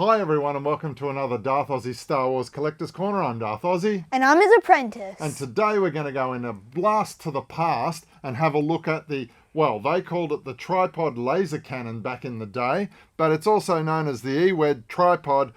Hi everyone and welcome to another Darth Aussie Star Wars Collector's Corner. I'm Darth Aussie. And I'm his apprentice. And today we're going to go in a blast to the past and have a look at the, well, they called it the tripod laser cannon back in the day, but it's also known as the EWED tripod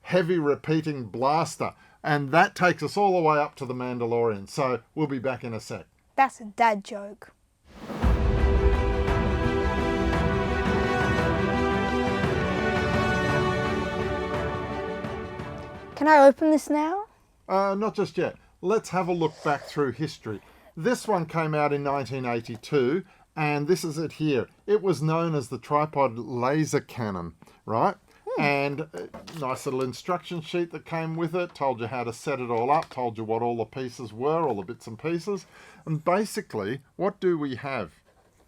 heavy repeating blaster. And that takes us all the way up to the Mandalorian. So we'll be back in a sec. That's a dad joke. Can I open this now? Not just yet. Let's have a look back through history. This one came out in 1982, and this is it here. It was known as the tripod laser cannon, right? And a nice little instruction sheet that came with it, told you how to set it all up, told you what all the pieces were, all the bits and pieces. And basically, what do we have?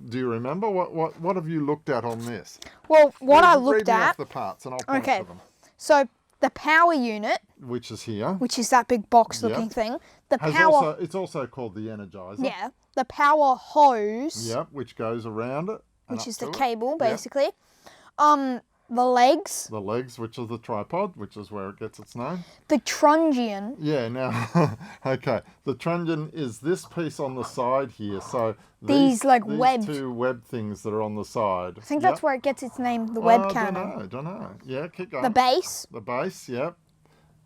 Do you remember? What have you looked at on this? Well, what I Read looked me off at... the parts and I'll point Okay, to them. so the power unit, Which is here. which is that big box-looking thing. The It's also called the Energizer. Yeah, the power hose, Yep, which goes around it. and which up is the to it. cable, Yep. basically. The legs, The legs, which is the tripod, which is where it gets its name. the truncheon. Yeah, now, okay. The truncheon is this piece on the side here. So These, like, these webbed- two web things that are on the side. I think that's where it gets its name, the web cannon. Don't know. Yeah, keep going. The base, The base, yep.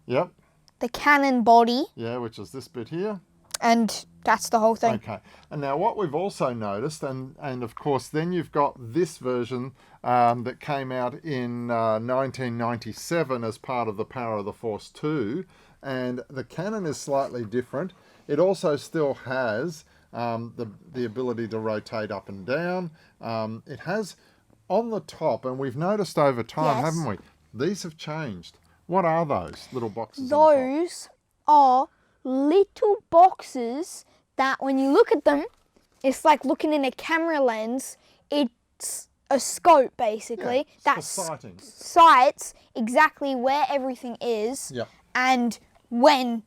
Yep. the cannon body, Yeah, which is this bit here. and that's the whole thing. Okay. And now what we've also noticed, and of course then you've got this version that came out in 1997 as part of the Power of the Force 2, and the cannon is slightly different. It also still has the ability to rotate up and down. It has on the top, and we've noticed over time, Yes. haven't we? These have changed. What are those little boxes on top? Those are little boxes that when you look at them, it's like looking in a camera lens. It's a scope, basically, Yeah, that it's for sighting. sights exactly where everything is Yep. and when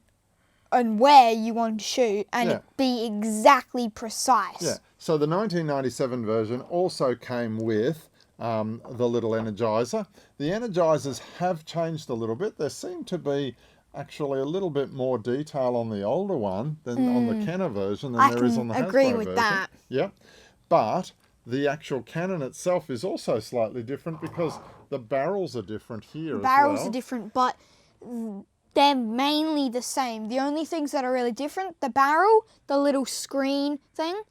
and where you want to shoot, and Yeah. it be exactly precise. Yeah, so the 1997 version also came with the little Energizer. The Energizers have changed a little bit. There seemed to be actually a little bit more detail on the older one than on the Kenner version than I there is can on the Hasbro agree with version. that. Yep, but the actual cannon itself is also slightly different because the barrels are different here as Barrels well. are different, but they're mainly the same. The only things that are really different, the barrel, the little screen thing,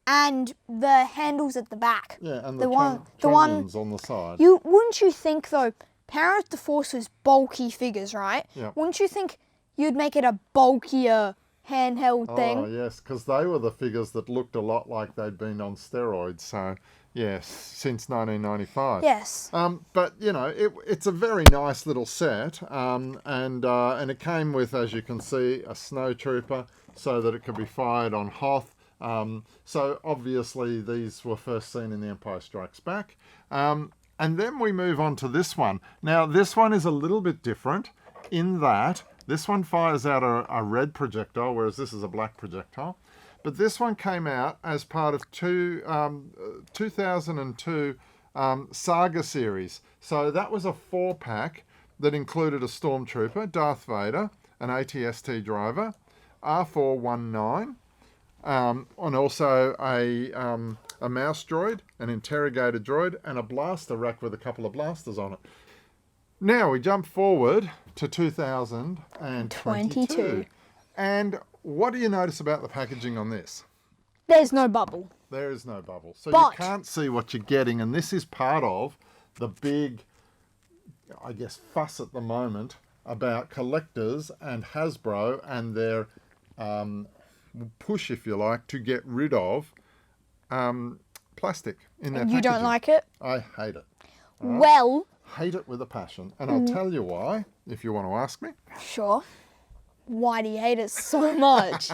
and the handles at the back. Yeah, and the the one trunnions on the side. Wouldn't you think though, Power of the Force was bulky figures, right? Yeah. Wouldn't you think you'd make it a bulkier handheld thing? Oh, yes, because they were the figures that looked a lot like they'd been on steroids. So, yes, since 1995. Yes. But, you know, it's a very nice little set. And it came with, as you can see, a snowtrooper so that it could be fired on Hoth. So, obviously, these were first seen in The Empire Strikes Back. And then we move on to this one. Now, this one is a little bit different in that this one fires out a red projectile, whereas this is a black projectile. But this one came out as part of 2002 Saga series. So that was a 4-pack that included a Stormtrooper, Darth Vader, an AT-ST driver, R419, and also a mouse droid, an interrogator droid, and a blaster rack with a couple of blasters on it. Now we jump forward to 2022. 22. And what do you notice about the packaging on this? There's no bubble. There is no bubble. So But- you can't see what you're getting, and this is part of the big, I guess, fuss at the moment about collectors and Hasbro and their push, if you like, to get rid of plastic in their And packaging. you don't like it? I hate it. Well, Hate it with a passion. And I'll tell you why, if you want to ask me. sure. Why do you hate it so much?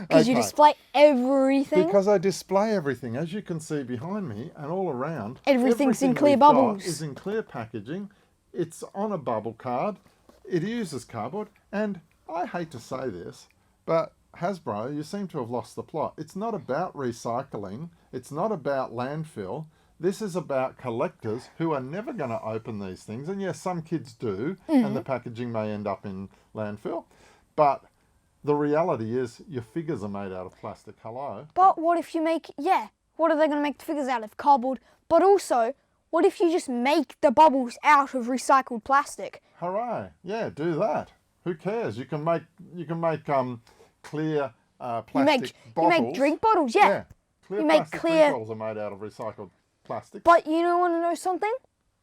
Because you Okay. display everything. Because I display everything, as you can see behind me and all around. Everything's in everything clear we've got bubbles. Is in clear packaging. It's on a bubble card. It uses cardboard. And I hate to say this, but Hasbro, you seem to have lost the plot. It's not about recycling. It's not about landfill. This is about collectors who are never going to open these things. And yes, some kids do, and the packaging may end up in landfill. But the reality is your figures are made out of plastic. Hello? But what if you make, what are they going to make the figures out of? Cardboard. But also, what if you just make the bubbles out of recycled plastic? Hooray. Yeah, do that. Who cares? You can make clear plastic bottles. You make drink bottles, yeah. Clear You make plastic clear- drink bottles are made out of recycled plastic. But you want to know something?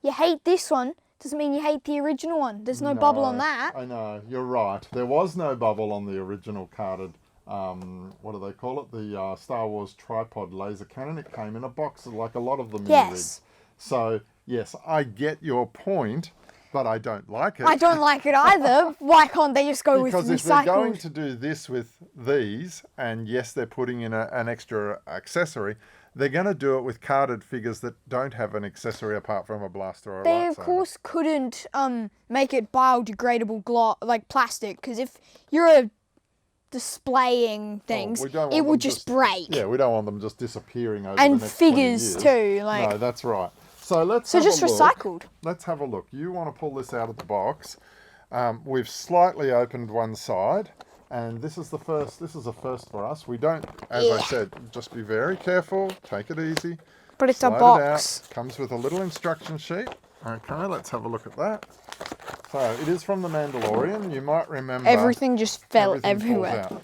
You hate this one, doesn't mean you hate the original one. There's no bubble on that. I know, you're right. There was no bubble on the original carded, what do they call it? The Star Wars tripod laser cannon. It came in a box like a lot of the mini Yes. rigs. So, yes, I get your point, but I don't like it. I don't like it either. Why can't they just go Because with if they're going recycled? to do this with these, and yes, they're putting in an extra accessory, they're going to do it with carded figures that don't have an accessory apart from a blaster or a They lightsaber. of course couldn't make it biodegradable like plastic, because if you're displaying things, we don't it want would them just break. Yeah, we don't want them just disappearing over And the next 20 figures years. too, like No, that's right. So let's so have just a look. recycled. Let's have a look. You want to pull this out of the box. We've slightly opened one side, and this is the first. This is a first for us. We don't, as I Yeah. said, just be very careful. Take it easy. But it's Slide a it box. out. Comes with a little instruction sheet. Okay, let's have a look at that. So it is from The Mandalorian. You might remember Everything just fell everything falls everywhere. out.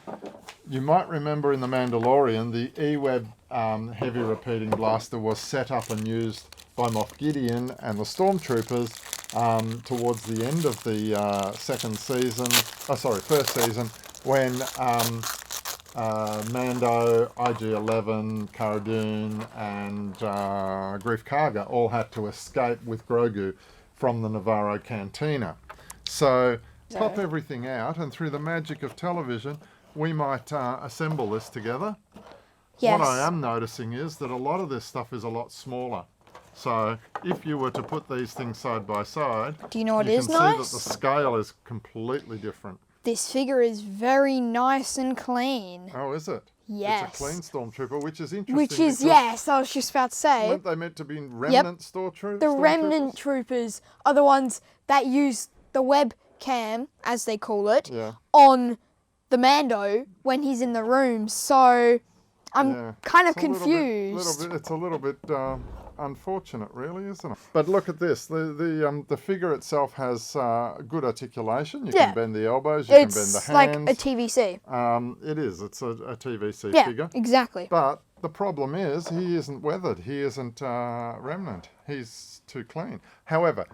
You might remember in The Mandalorian, the E-Web heavy repeating blaster was set up and used by Moff Gideon and the Stormtroopers towards the end of the first season, when Mando, IG-11, Cara Dune, and Greef Karga all had to escape with Grogu from the Navarro Cantina. So pop everything out, and through the magic of television, we might assemble this together. Yes. What I am noticing is that a lot of this stuff is a lot smaller. So if you were to put these things side by side, Do you know what you is can see nice? that the scale is completely different. This figure is very nice and clean. Oh, is it? Yes. It's a clean Stormtrooper, which is interesting. Which is, because yes, I was just about to say. weren't they meant to be remnant Stormtroopers? The remnant troopers are the ones that use the webcam, as they call it, Yeah. on the Mando when he's in the room. So I'm Yeah. kind of It's a confused. it's a little bit unfortunate, really, isn't it? But look at this. The figure itself has good articulation. You Yeah. can bend the elbows. You can bend the It's hands. like a TVC. It is. It's a TVC Yeah, figure. exactly. But the problem is he isn't weathered. He isn't remnant. He's too clean. However,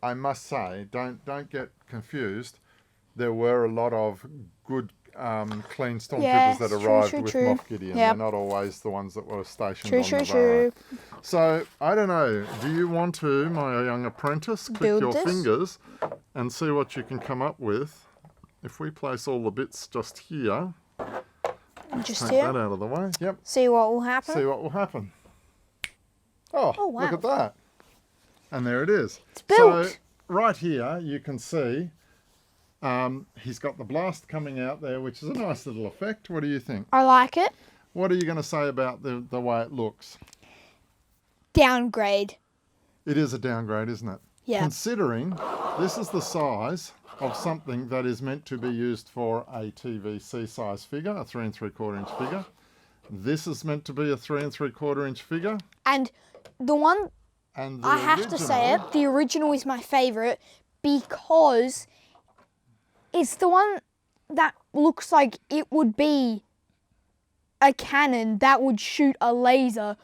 I must say, don't get confused. There were a lot of good, clean stormtroopers Yes, that true, arrived true, with true. Moff Gideon. Yep. They're not always the ones that were stationed True, on true, Navarro. true. So I don't know. Do you want to, my young apprentice, click Build your this? fingers and see what you can come up with? If we place all the bits just here, Just take here. that out of the way. Yep. See what will happen. See what will happen. Oh, Oh, wow. look at that. And there it is. It's built. So right here you can see he's got the blast coming out there, which is a nice little effect. What do you think? I like it. What are you going to say about the way it looks? Downgrade. It is a downgrade, isn't it? Yeah. Considering this is the size of something that is meant to be used for a TVC size figure, a 3 3/4 inch figure. This is meant to be a 3 3/4 inch figure. And the one, And the I have to say original- it, the original is my favourite because it's the one that looks like it would be a cannon that would shoot a laser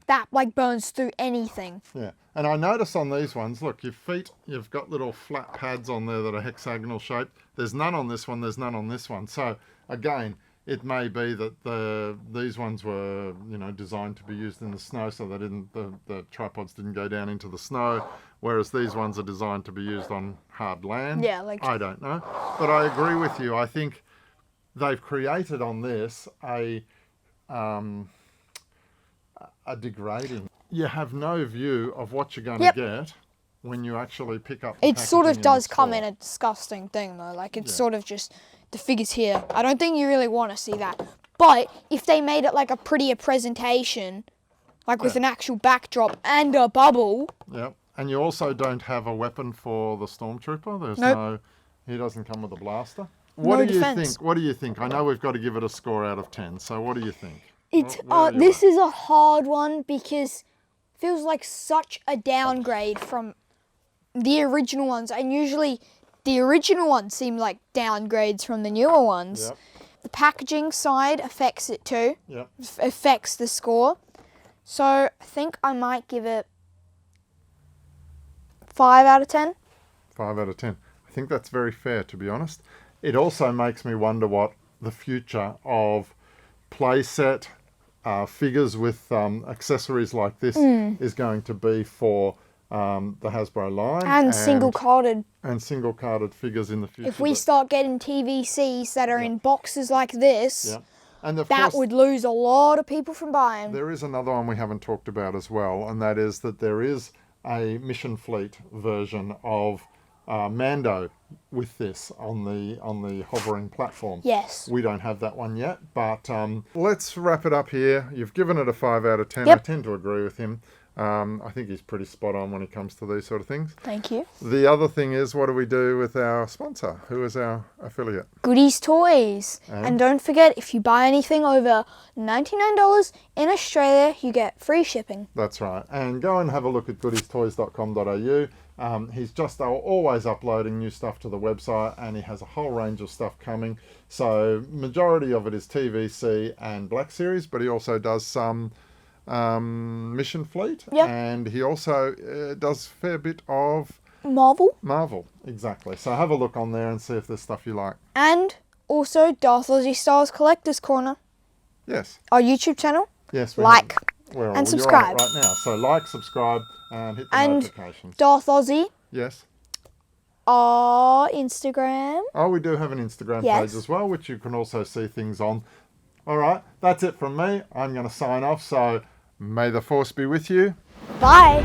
that like burns through anything. Yeah, and I notice on these ones, look, your feet, you've got little flat pads on there that are hexagonal shaped. There's none on this one, there's none on this one. So again, it may be that these ones were, designed to be used in the snow, so they didn't, the tripods didn't go down into the snow, whereas these ones are designed to be used on hard land. Yeah, like- I don't know, but I agree with you. I think they've created on this a degrading. You have no view of what you're going Yep. to get when you actually pick up the It sort of packaging does the come store. in a disgusting thing though. Like it's Yeah. sort of just the figures here. I don't think you really want to see that. But if they made it like a prettier presentation, like with an actual backdrop and a bubble. Yeah. And you also don't have a weapon for the Stormtrooper. There's Nope. he doesn't come with a blaster. No What do you defense. think? What do you think? I know we've got to give it a score out of 10. So what do you think? It's Where are you this at? is a hard one because it feels like such a downgrade from the original ones, and usually the original ones seem like downgrades from the newer ones. Yep. The packaging side affects it too, Yep. affects the score. So I think I might give it 5 out of 10. 5 out of 10. I think that's very fair, to be honest. It also makes me wonder what the future of playset figures with accessories like this is going to be for the Hasbro line. And single-carded. And single-carded figures in the future. If we start getting TVCs that are in boxes like this, Yeah. And of that course, would lose a lot of people from buying. there is another one we haven't talked about as well, and that is that there is a Mission Fleet version of Mando with this on the hovering platform. Yes. We don't have that one yet, but let's wrap it up here. You've given it a 5 out of 10. Yep. I tend to agree with him. I think he's pretty spot on when it comes to these sort of things. Thank you. The other thing is, what do we do with our sponsor? Who is our affiliate? Goodies Toys. And? And don't forget, if you buy anything over $99 in Australia, you get free shipping. That's right. And go and have a look at goodiestoys.com.au. He's just always uploading new stuff to the website, and he has a whole range of stuff coming. So majority of it is TVC and Black Series, but he also does some Mission Fleet. Yep. And he also does a fair bit of Marvel. Exactly. So have a look on there and see if there's stuff you like. And also Darth Ozzy Styles Collector's Corner, Yes. our YouTube channel. Yes. Like You're and on subscribe. it right now. So like, subscribe, and hit the And notifications. Darth Ozzy, Yes. our Instagram. Oh, we do have an Instagram Yes. page as well, which you can also see things on. All right, that's it from me. I'm going to sign off. So may the force be with you. Bye.